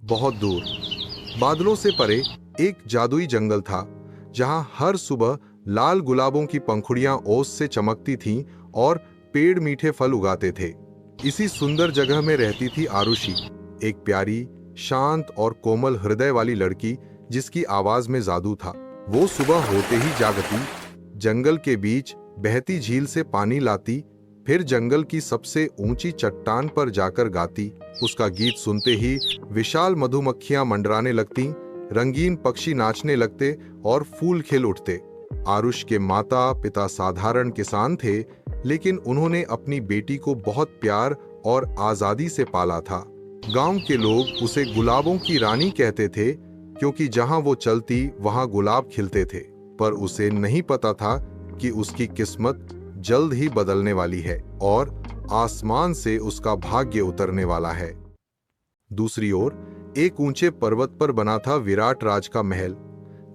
बहुत दूर बादलों से परे एक जादुई जंगल था, जहां हर सुबह लाल गुलाबों की पंखुड़ियां ओस से चमकती थीं और पेड़ मीठे फल उगाते थे। इसी सुंदर जगह में रहती थी आरुषि, एक प्यारी, शांत और कोमल हृदय वाली लड़की जिसकी आवाज में जादू था। वो सुबह होते ही जागती, जंगल के बीच बहती झील से पानी लाती, फिर जंगल की सबसे ऊंची चट्टान पर जाकर गाती। उसका गीत सुनते ही विशाल मधुमक्खियां मंडराने लगतीं, रंगीन पक्षी नाचने लगते और फूल खिल उठते। आरुष के माता पिता साधारण किसान थे, लेकिन उन्होंने अपनी बेटी को बहुत प्यार और आजादी से पाला था। गांव के लोग उसे गुलाबों की रानी कहते थे, क्योंकि जहां वो चलती वहां गुलाब खिलते थे। पर उसे नहीं पता था कि उसकी किस्मत जल्द ही बदलने वाली है और आसमान से उसका भाग्य उतरने वाला है। दूसरी ओर एक ऊंचे पर्वत पर बना था विराट राज का महल,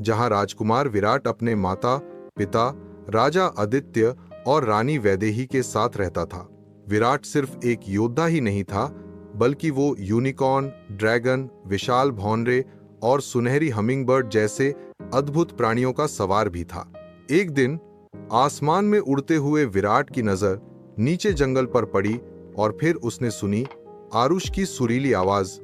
जहां राजकुमार विराट अपने माता पिता राजा आदित्य और रानी वैदेही के साथ रहता था। विराट सिर्फ एक योद्धा ही नहीं था, बल्कि वो यूनिकॉर्न, ड्रैगन, विशाल भौंरे और सुनहरी हमिंगबर्ड जैसे अद्भुत प्राणियों का सवार भी था। एक दिन आसमान में उड़ते हुए विराट की नजर नीचे जंगल पर पड़ी और फिर उसने सुनी आरुष की सुरीली आवाज।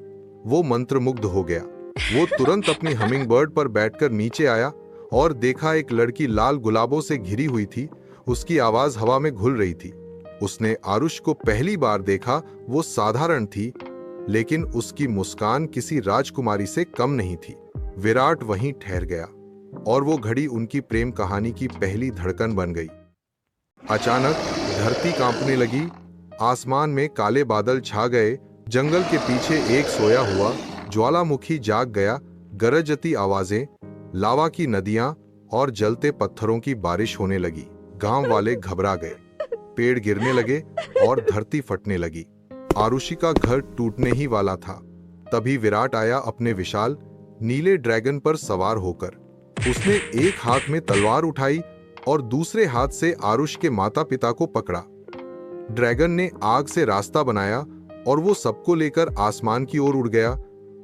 वो मंत्रमुग्ध हो गया। वो तुरंत अपनी हमिंगबर्ड पर बैठकर नीचे आया और देखा एक लड़की लाल गुलाबों से घिरी हुई थी। उसकी आवाज हवा में घुल रही थी। उसने आरुष को पहली बार देखा। वो साधारण थी, लेकिन उसकी मुस्कान किसी राजकुमारी से कम नहीं थी। विराट वहीं ठहर गया और वो घड़ी उनकी प्रेम कहानी की पहली धड़कन बन गई। अचानक धरती कांपने लगी, आसमान में काले बादल छा गए। जंगल के पीछे एक सोया हुआ ज्वालामुखी जाग गया। गरजती आवाजें, लावा की नदियां और जलते पत्थरों की बारिश होने लगी। गांव वाले घबरा गए, पेड़ गिरने लगे और धरती फटने लगी। आरुषि का घर टूटने ही वाला था। तभी विराट आया अपने विशाल नीले ड्रैगन पर सवार होकर। उसने एक हाथ में तलवार उठाई और दूसरे हाथ से आरुष के माता पिता को पकड़ा। ड्रैगन ने आग से रास्ता बनाया और वो सबको लेकर आसमान की ओर उड़ गया।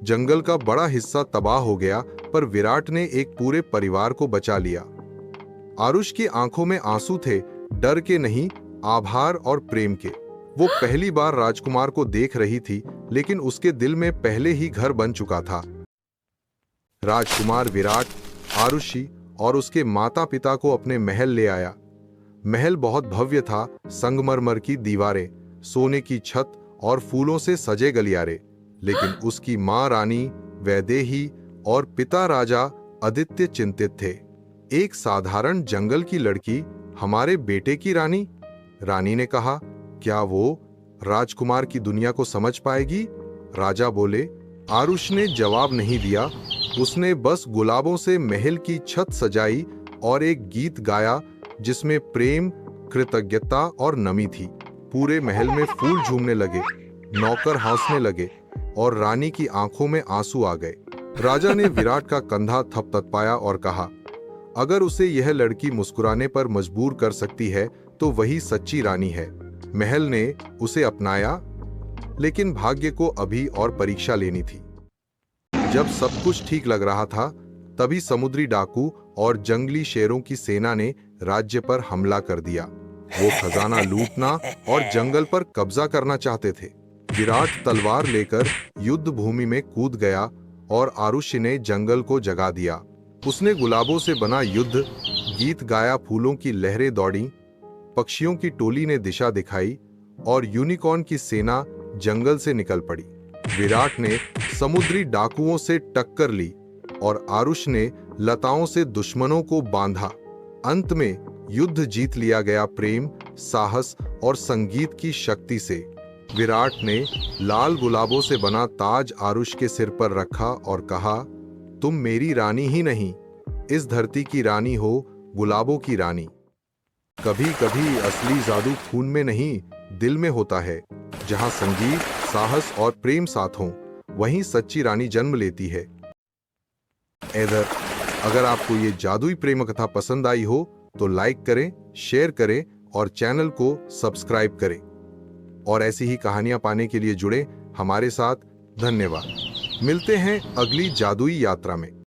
जंगल का बड़ा हिस्सा तबाह हो गया, पर विराट ने एक पूरे परिवार को बचा लिया। आरुष की आंखों में आंसू थे, डर के नहीं, आभार और प्रेम के। वो पहली बार राजकुमार को देख रही थी, लेकिन उसके दिल में पहले ही घर बन चुका था। राजकुमार विराट आरुषि और उसके माता पिता को अपने महल ले आया। महल बहुत भव्य था, संगमरमर की दीवारें, सोने की छत और फूलों से सजे गलियारे। लेकिन उसकी मां रानी वैदेही और पिता राजा आदित्य चिंतित थे। एक साधारण जंगल की लड़की हमारे बेटे की रानी? रानी ने कहा, क्या वो राजकुमार की दुनिया को समझ पाएगी? राजा बोले। आरुष ने जवाब नहीं दिया। उसने बस गुलाबों से महल की छत सजाई और एक गीत गाया जिसमें प्रेम, कृतज्ञता और नमी थी। पूरे महल में फूल झूमने लगे, नौकर हंसने लगे और रानी की आंखों में आंसू आ गए। राजा ने विराट का कंधा थपथपाया और कहा, अगर उसे यह लड़की मुस्कुराने पर मजबूर कर सकती है तो वही सच्ची रानी है। महल ने उसे अपनाया, लेकिन भाग्य को अभी और परीक्षा लेनी थी। जब सब कुछ ठीक लग रहा था, तभी समुद्री डाकू और जंगली शेरों की सेना ने राज्य पर हमला कर दिया। वो खजाना लूटना और जंगल पर कब्जा करना चाहते थे। विराट तलवार लेकर युद्ध भूमि में कूद गया और आरुषि ने जंगल को जगा दिया। उसने गुलाबों से बना युद्ध गीत गाया, फूलों की लहरें दौड़ी, पक्षियों की टोली ने दिशा दिखाई और यूनिकॉर्न की सेना जंगल से निकल पड़ी। विराट ने समुद्री डाकुओं से टक्कर ली और आरुष ने लताओं से दुश्मनों को बांधा। अंत में युद्ध जीत लिया गया प्रेम, साहस और संगीत की शक्ति से। विराट ने लाल गुलाबों से बना ताज आरुष के सिर पर रखा और कहा, तुम मेरी रानी ही नहीं, इस धरती की रानी हो, गुलाबों की रानी। कभी कभी असली जादू खून में नहीं, दिल में होता है। जहां संगीत, साहस और प्रेम साथ हों, वहीं सच्ची रानी जन्म लेती है। अगर आपको ये जादुई प्रेम कथा पसंद आई हो तो लाइक करें, शेयर करें और चैनल को सब्सक्राइब करें। और ऐसी ही कहानियां पाने के लिए जुड़े हमारे साथ। धन्यवाद। मिलते हैं अगली जादुई यात्रा में।